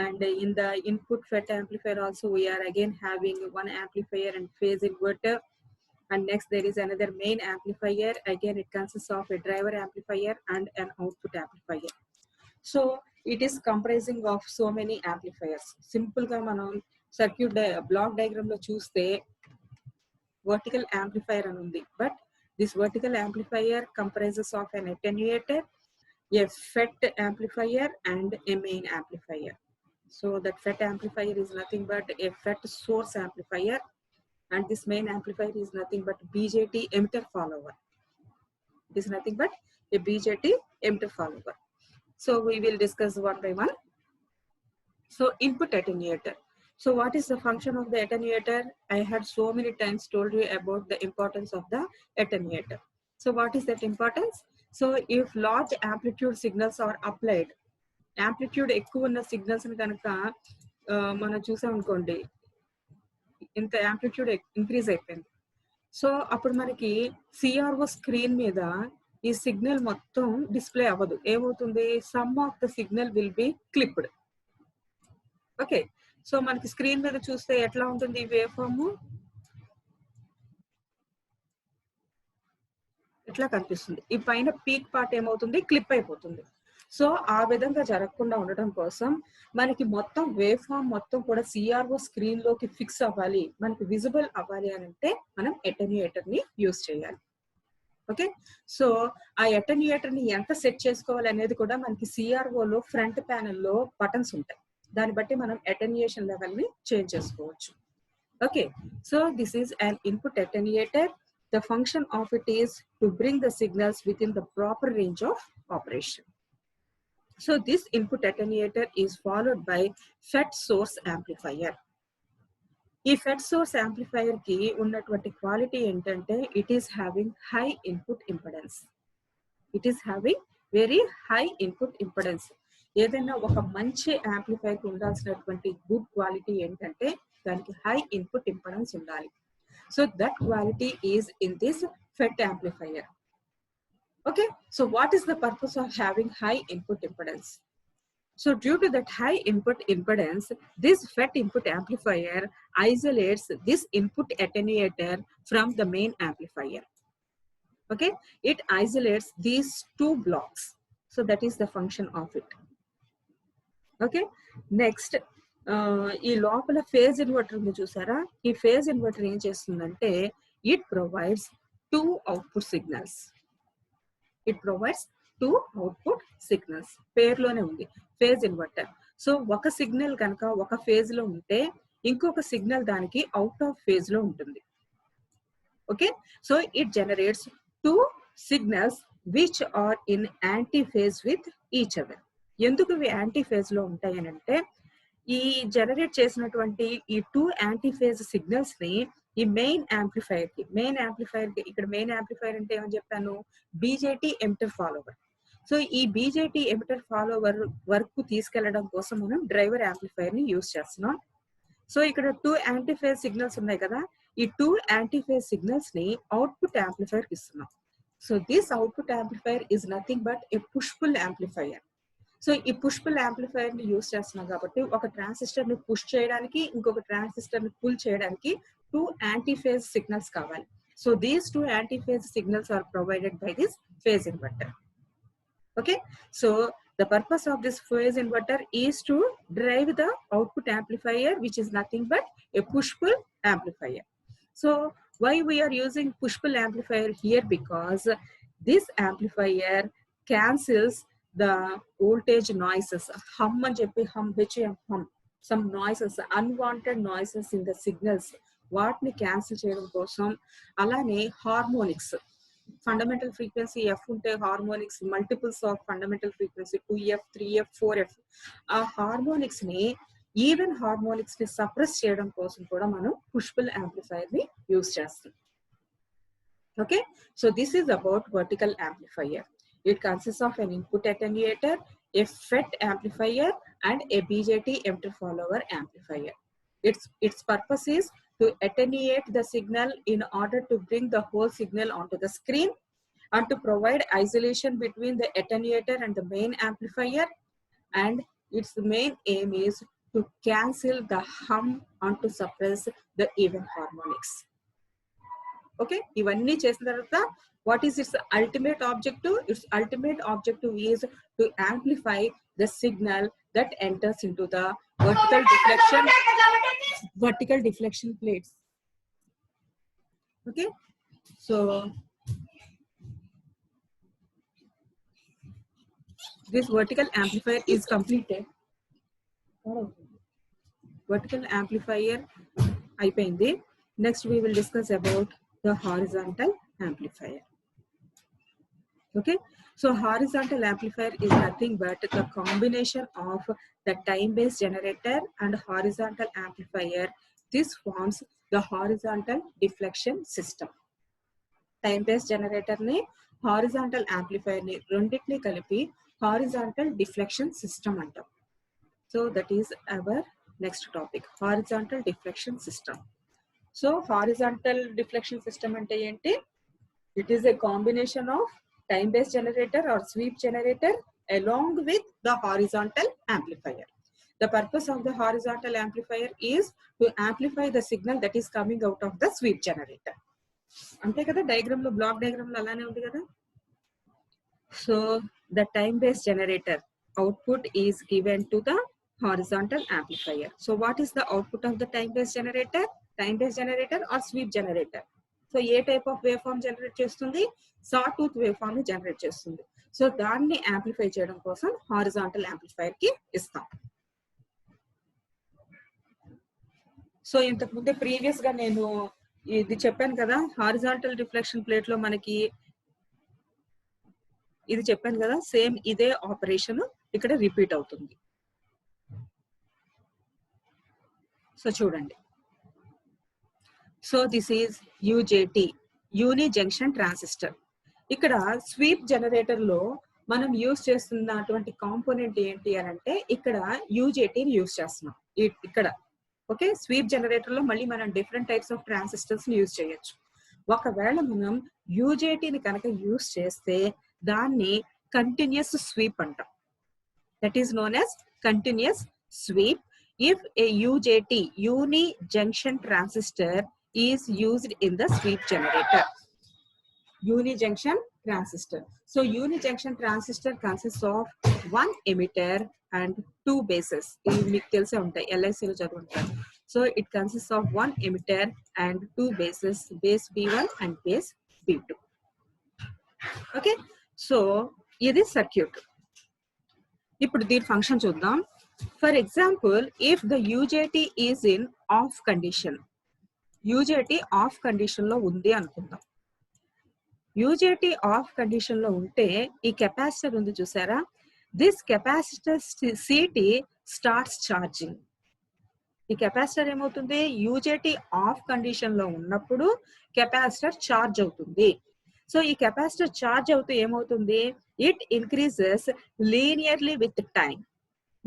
and in the input FET amplifier also we are again having one amplifier and phase inverter. And next there is another main amplifier, again it consists of a driver amplifier and an output amplifier. So it is comprising of so many amplifiers. Simple ga manam circuit block diagram lo chuste vertical amplifier అని ఉంది, but this vertical amplifier comprises of an attenuator, a FET amplifier and a main amplifier. So that FET amplifier is nothing but a FET source amplifier, and this main amplifier is nothing but BJT emitter follower. It is nothing but a BJT emitter follower. So we will discuss one by one. So input attenuator. So what is the function of the attenuator? I had so many times told you about the importance of the attenuator. So what is that importance? So if large amplitude signals are applied, amplitude ఎక్కువ ఉన్న signals ని కనుక మనం చూసాం అనుకోండి, ఇంత amplitude increase అయిపోయింది. So అప్పుడు మనకి సిఆర్ఓ స్క్రీన్ మీద ఈ సిగ్నల్ మొత్తం డిస్ప్లే అవ్వదు. ఏమవుతుంది, some of the signal will be clipped. Okay, so మనకి స్క్రీన్ మీద చూస్తే ఎట్లా ఉంటుంది వేవ్ ఫామ్, ఎట్లా కనిపిస్తుంది, ఈ పైన పీక్ పార్ట్ ఏమవుతుంది, క్లిప్ అయిపోతుంది. సో ఆ విధంగా జరగకుండా ఉండటం కోసం మనకి మొత్తం వేవ్ ఫామ్ మొత్తం కూడా సిఆర్ఓ స్క్రీన్ లోకి ఫిక్స్ అవ్వాలి, మనకి విజిబుల్ అవ్వాలి అని అంటే మనం అటెన్యూయేటర్ ని యూజ్ చేయాలి. ఓకే, సో ఆ అటెన్యూయేటర్ ని ఎంత సెట్ చేసుకోవాలి అనేది కూడా మనకి సిఆర్ఓ లో ఫ్రంట్ ప్యానెల్ లో బటన్స్ ఉంటాయి, దాన్ని బట్టి మనం అటెన్యూయేషన్ లెవెల్ ని చేంజ్ చేసుకోవచ్చు. Okay, so this is an input attenuator. The function of it is to bring the signals within the proper range of operation. So this input attenuator is followed by FET source amplifier. ఈ FET source amplifier కి ఉన్నటువంటి quality ఏంటంటే it is having high input impedance. It is having very high input impedance. ఏదైనా ఒక మంచి amplifier కి ఉండాల్సినటువంటి good quality ఏంటంటే దానికి హై ఇన్పుట్ ఇంపెడెన్స్ ఉండాలి. So that quality is in this FET amplifier. Okay, so what is the purpose of having high input impedance? So due to that high input impedance, this FET input amplifier isolates this input attenuator from the main amplifier. Okay, it isolates these two blocks. So that is the function of it. Okay, next, ఈ లోపల phase inverter ఉంది చూసారా, ఈ phase inverter ఏం చేస్తుందంటే it provides two output signals. It provides two output signals, పేరులోనే ఉంది phase inverter. So ఒక సిగ్నల్ కనుక ఒక ఫేజ్ లో ఉంటే ఇంకొక సిగ్నల్ దానికి అవుట్ ఆఫ్ ఫేజ్ లో ఉంటుంది. Okay, so it generates two signals which are in antiphase with each other. ఎందుకు ఇవి యాంటీఫేజ్ లో ఉంటాయి అని అంటే ఈ జనరేట్ చేసినటువంటి ఈ టూ యాంటీఫేజ్ సిగ్నల్స్ ని ఈ మెయిన్ యాంప్లిఫైర్ కి ఇక్కడ మెయిన్ యాంప్లిఫైర్ అంటే ఏమని చెప్పాను, బీజేటీ ఎమిటర్ ఫాలోవర్. సో ఈ బీజేటీ ఎమిటర్ ఫాలోవర్ వరకు తీసుకెళ్లడం కోసం మనం డ్రైవర్ యాంప్లిఫైర్ ని యూజ్ చేస్తున్నాం. సో ఇక్కడ టూ యాంటీఫేజ్ సిగ్నల్స్ ఉన్నాయి కదా, ఈ టూ యాంటీఫేజ్ సిగ్నల్స్ ని అవుట్పుట్ యాంప్లిఫైర్ కి ఇస్తున్నాం. So this output amplifier is nothing but a push pull amplifier. So ఈ పుష్ పుల్ యాంప్లిఫైర్ ని యూజ్ చేస్తున్నాం కాబట్టి ఒక ట్రాన్సిస్టర్ ని పుష్ చేయడానికి ఇంకొక ట్రాన్సిస్టర్ ని పుల్ చేయడానికి టూ యాంటీఫేజ్ సిగ్నల్స్ కావాలి. So these two antiphase signals are provided by this phase inverter. Okay, so the purpose of this phase inverter is to drive the output amplifier, which is nothing but a push-pull amplifier. So why we are using push-pull amplifier here? Because this amplifier cancels the voltage noises, hum, some noises, unwanted noises in the signals. What we cancel cheyadam kosam alane harmonics, fundamental frequency f unte harmonics multiples of fundamental frequency 2f 3f 4f ఆ harmonics ని even harmonics ని suppress చేయడం కోసం కూడా మనం push pull amplifier ని use చేస్తాం. Okay, so this is about vertical amplifier. It consist of an input attenuator, a FET amplifier and a BJT emitter follower amplifier. Its purpose is to attenuate the signal in order to bring the whole signal onto the screen and to provide isolation between the attenuator and the main amplifier, and its main aim is to cancel the hum and to suppress the even harmonics. Okay, ivanni chesina tarvata what is its ultimate objective? Its ultimate objective is to amplify the signal that enters into the vertical deflection plates. Okay, so this vertical amplifier is completed. Vertical amplifier అయిపోయింది. Next we will discuss about the horizontal amplifier. Okay, so horizontal amplifier is nothing but the combination of the time-based generator and horizontal amplifier. This forms the horizontal deflection system. Time-based generator ni horizontal amplifier ni రెండిటిని కలిపి horizontal deflection system అంటాం. So that is our next topic, horizontal deflection system. So horizontal deflection system ante enti? It is a combination of time-based generator or sweep generator along with the horizontal amplifier. The purpose of the horizontal amplifier is to amplify the signal that is coming out of the sweep generator. Ante kada diagram lo, block diagram lo alane undi kada. So the time-based generator output is given to the horizontal amplifier. So what is the output of the time-based generator? Time-based generator or sweep generator? So ఏ type of wave form generate చేస్తుంది? Sawtooth wave form ని generate చేస్తుంది. So దాన్ని amplify చేయడం కోసం horizontal amplifier కి ఇస్తాం. So ఇంతకు ముందే ప్రీవియస్ గా నేను ఇది చెప్పాను కదా, హారిజాంటల్ రిఫ్లెక్షన్ ప్లేట్ లో మనకి ఇది చెప్పాను కదా, సేమ్ ఇదే ఆపరేషన్ ఇక్కడ రిపీట్ అవుతుంది. సో చూడండి, so this is UJT, uni junction transistor. ఇక్కడ స్వీప్ జనరేటర్ లో మనం యూజ్ చేస్తున్నటువంటి కాంపోనెంట్ ఏంటి అని అంటే ఇక్కడ UJTని యూజ్ చేస్తున్నాం ఇక్కడ. ఓకే, స్వీప్ జనరేటర్ లో మళ్ళీ మనం డిఫరెంట్ టైప్స్ ఆఫ్ ట్రాన్సిస్టర్స్ ని యూజ్ చేయొచ్చు. ఒకవేళ మనం UJTని కనుక యూజ్ చేస్తే దాన్ని కంటిన్యూస్ స్వీప్ అంటాం. That is known as continuous sweep. If a UJT, uni junction transistor, is used in the sweep generator. Uni junction transistor. So uni junction transistor consists of one emitter and two bases. So it consists of one emitter and two bases, base B1 and base B2. Okay, so this is circuit. ఇప్పుడు దీని function చూద్దాం. For example, if the UJT is in off condition, UJT off condition లో ఉంది అనుకుందాం. UJT off condition లో ఉంటే ఈ capacitor ఉంది చూసారా, this capacitor city starts charging. ఈ కెపాసిటర్ ఏమవుతుంది, యూజేటీ ఆఫ్ కండిషన్ లో ఉన్నప్పుడు కెపాసిటర్ ఛార్జ్ అవుతుంది. సో ఈ కెపాసిటర్ ఛార్జ్ అవుతూ ఏమవుతుంది, it increases linearly with time.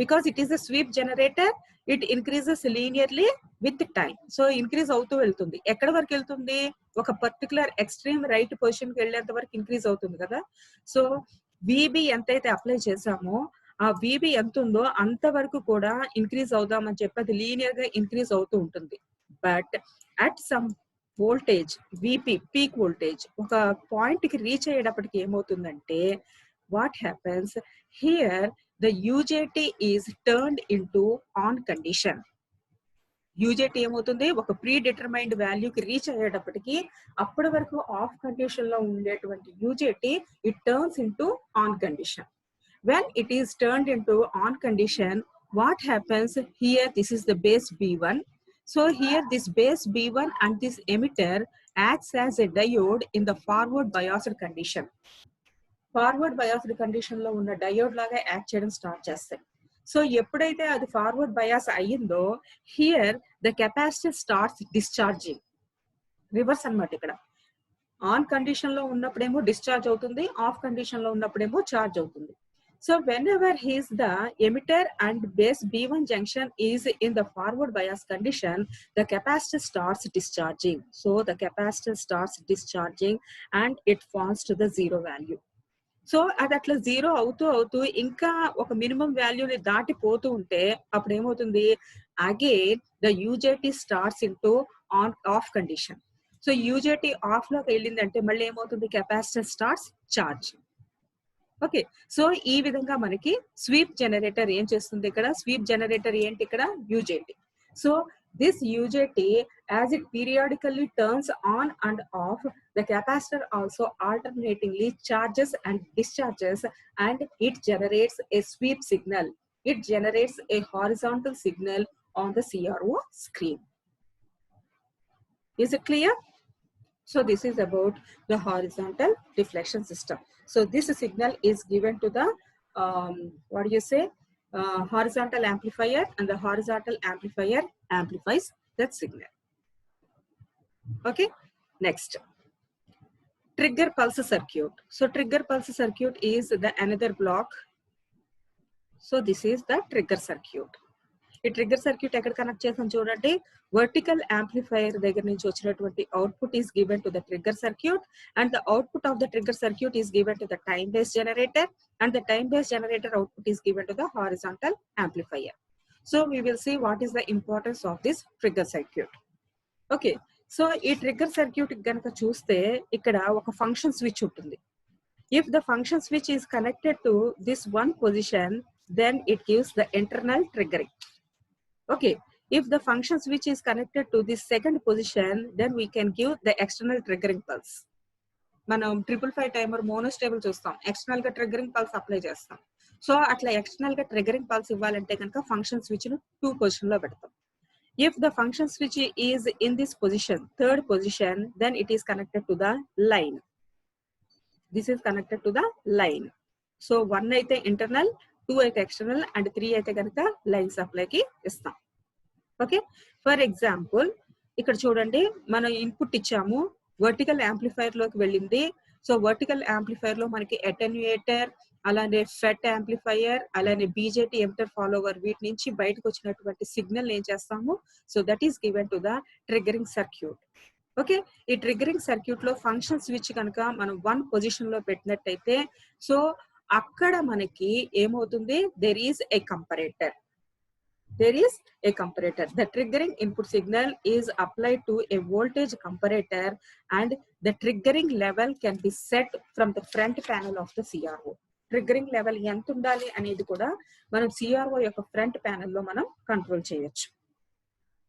Because it is a sweep generator, it increases linearly with time. So increase అవుతూ వెళ్తుంది. ఎక్కడ వరకు వెళ్తుంది, ఒక పర్టికులర్ ఎక్స్ట్రీమ్ రైట్ పొజిషన్ కి వెళ్ళేంత వరకు ఇంక్రీజ్ అవుతుంది కదా. సో విబి ఎంతైతే అప్లై చేసామో ఆ విబి ఎంత ఉందో అంతవరకు కూడా ఇంక్రీజ్ అవుదామని చెప్పి అది లీనియర్ గా ఇంక్రీజ్ అవుతూ ఉంటుంది. But at some voltage VP peak voltage ఒక పాయింట్ కి రీచ్ అయ్యేటప్పటికి ఏమవుతుందంటే, what happens here the UJT is turned into on condition. UJT ఏమవుతుంది, ఒక ప్రీ డిటర్మైన్డ్ వాల్యూకి రీచ్ అయ్యేటప్పటికి అప్పటి వరకు ఆఫ్ కండిషన్ లో ఉండేటువంటి UJT it turns into on condition. When it is turned into on condition, what happens here, this is the base B1. So here this base B1 and this emitter acts as a diode in the forward biased condition. Forward biased condition లో ఉన్న diode లాగా act చేయడం start చేస్తాయి. So ఎప్పుడైతే అది forward bias అయ్యిందో, here the capacitor starts discharging. Reverse అన్నమాట. ఇక్కడ ఆన్ కండిషన్ లో ఉన్నప్పుడేమో డిశ్చార్జ్ అవుతుంది, ఆఫ్ కండిషన్ లో ఉన్నప్పుడేమో చార్జ్ అవుతుంది. So when ever he's the emitter and base B1 junction is in the forward bias condition, the capacitor starts discharging. So the capacitor starts discharging and it falls to the zero value. So అది అట్లా zero అవుతూ అవుతూ ఇంకా ఒక minimum వాల్యూని దాటిపోతూ ఉంటే అప్పుడు ఏమవుతుంది, again the UJT starts into on off condition. So UJT off లోకి వెళ్ళిందంటే మళ్ళీ ఏమవుతుంది, capacitor starts charge. Okay, so ఈ విధంగా మనకి స్వీప్ జనరేటర్ ఏం చేస్తుంది, ఇక్కడ స్వీప్ జనరేటర్ ఏంటి, ఇక్కడ UJT. So this UJT, as it periodically turns on and off, the capacitor also alternatingly charges and discharges, and it generates a sweep signal. It generates a horizontal signal on the CRO screen. Is it clear? So this is about the horizontal deflection system. So this signal is given to the what do you say, horizontal amplifier, and the horizontal amplifier amplifies that signal. Okay, next, trigger pulse circuit. So trigger pulse circuit is the another block. So this is the trigger circuit. ఈ trigger circuit ఎక్కడ connect చేసాం చూడండి, vertical amplifier దగ్గర నుంచి వచ్చినటువంటి output is given to the trigger circuit, and the output of the trigger circuit is given to the time base generator, and the time base generator output is given to the horizontal amplifier. So we will see what is the importance of this trigger circuit. Okay, so ఈ trigger circuit కనుక చూస్తే ఇక్కడ ఒక function switch ఉంటుంది. If the function switch is connected to this one position, then it gives the internal triggering. Okay, if the function switch is connected to this second position, then we can give the external triggering pulse. మనం 555 timer మోనోస్టేబుల్ చూస్తాం, external గా triggering pulse apply చేస్తాం. So అట్లా external గా triggering pulse ఇవ్వాలంటే కనుక function switch ను 2 position లో పెడతాం. If the function switch is in this position, third position, then it is connected to the line. This is connected to the line. So 1 అయితే internal, 2 అయితే external, and 3 అయితే కనుక line సప్లైకి ఇస్తాం. Okay, for example ఇక్కడ చూడండి, మనం input ఇచ్చాము, vertical amplifier లోకి వెళ్ళింది. సో వర్టికల్ యాంప్లిఫైర్ లో మనకి అటెన్యూయేటర్, అలానే ఫెట్ యాంప్లిఫైయర్, అలానే బీజేటీ ఎమిటర్ ఫాలోవర్, వీటి నుంచి బయటకు వచ్చినటువంటి సిగ్నల్ ఏం చేస్తాము, so that is given to the triggering circuit. Okay, ఈ ట్రిగ్గరింగ్ సర్క్యూట్ లో ఫంక్షన్ స్విచ్ కనుక మనం 1 పొజిషన్ లో పెట్టినట్టయితే, సో అక్కడ మనకి ఏమవుతుంది, there is a comparator. There is a comparator. The triggering input signal is applied to a voltage comparator, and the triggering level can be set from the front panel of the CRO. Triggering level ఎంత ఉండాలి అనేది కూడా మనం CRO యొక్క front panel లో మనం control చేయొచ్చు.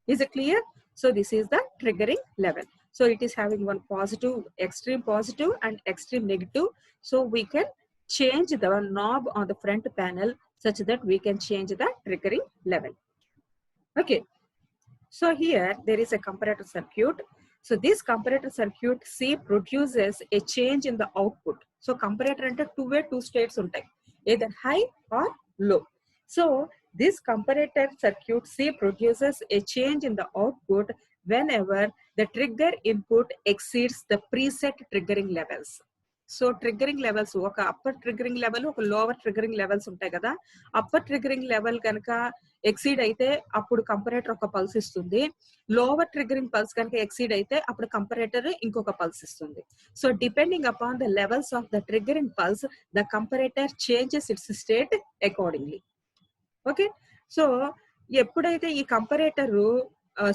Is it clear? So this is the triggering level. So it is having one positive, extreme positive and extreme negative. So we can change the knob on the front panel such that we can change the triggering level. Okay, So here there is a comparator circuit. So this comparator circuit C produces a change in the output. So comparator ante two states untai, either high or low. So this comparator circuit C produces a change in the output whenever the trigger input exceeds the preset triggering levels. So triggering levels ఒక upper triggering level ఒక lower triggering levels ఉంటాయి కదా. Upper triggering level కనుక exceed అయితే అప్పుడు comparator ఒక pulse ఇస్తుంది. Lower triggering pulse కనుక ఎక్సీడ్ అయితే అప్పుడు కంపరేటర్ ఇంకొక పల్స్ ఇస్తుంది. So depending upon the levels of the triggering pulse the comparator changes it's state accordingly. Okay, so ఎప్పుడైతే ఈ కంపరేటర్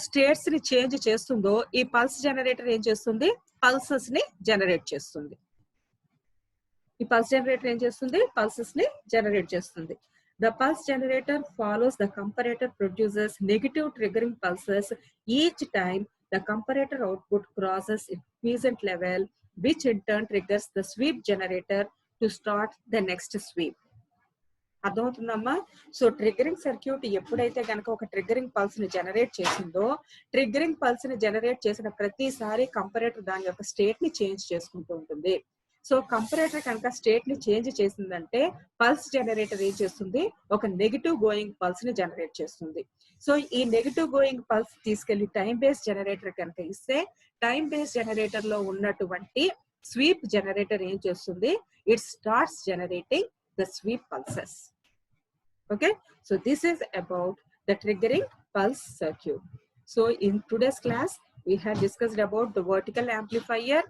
స్టేట్స్ ని చేంజ్ చేస్తుందో ఈ పల్స్ జనరేటర్ ఏం చేస్తుంది, పల్సెస్ ని జనరేట్ చేస్తుంది. ఈ పల్స్ జనరేటర్ ఏం చేస్తుంది, పల్సెస్ ని జనరేట్ చేస్తుంది. The pulse generator follows the comparator produces negative triggering pulses each time the comparator output crosses its quiescent level, which in turn triggers the sweep generator to start the next sweep. అర్థమవుతుందమ్మా? So triggering circuit ఎప్పుడైతే కనుక ఒక triggering pulse ని generate చేసిందో, triggering pulse ని generate చేసిన ప్రతిసారి comparator దాని యొక్క స్టేట్ ని చేంజ్ చేసుకుంటూ ఉంటుంది. సో కంపరేటర్ కనుక స్టేట్ ని చేంజ్ చేసిందంటే పల్స్ జనరేటర్ ఏం చేస్తుంది, ఒక నెగిటివ్ గోయింగ్ పల్స్ ని జనరేట్ చేస్తుంది. సో ఈ నెగిటివ్ గోయింగ్ పల్స్ తీసుకెళ్లి టైం బేస్ జనరేటర్ కనుక ఇస్తే టైం బేస్ జనరేటర్ లో ఉన్నటువంటి స్వీప్ జనరేటర్ ఏం చేస్తుంది, it starts generating the sweep pulses. Okay, so this is about the triggering pulse circuit. So in today's class we have discussed about the vertical amplifier,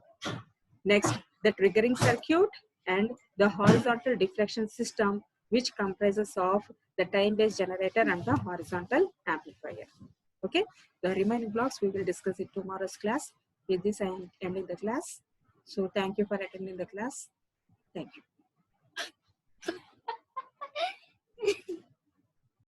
next the triggering circuit, and the horizontal deflection system, which comprises of the time based generator and the horizontal amplifier. Okay, the remaining blocks we will discuss in tomorrow's class. With this I am ending the class. So thank you for attending the class. Thank you.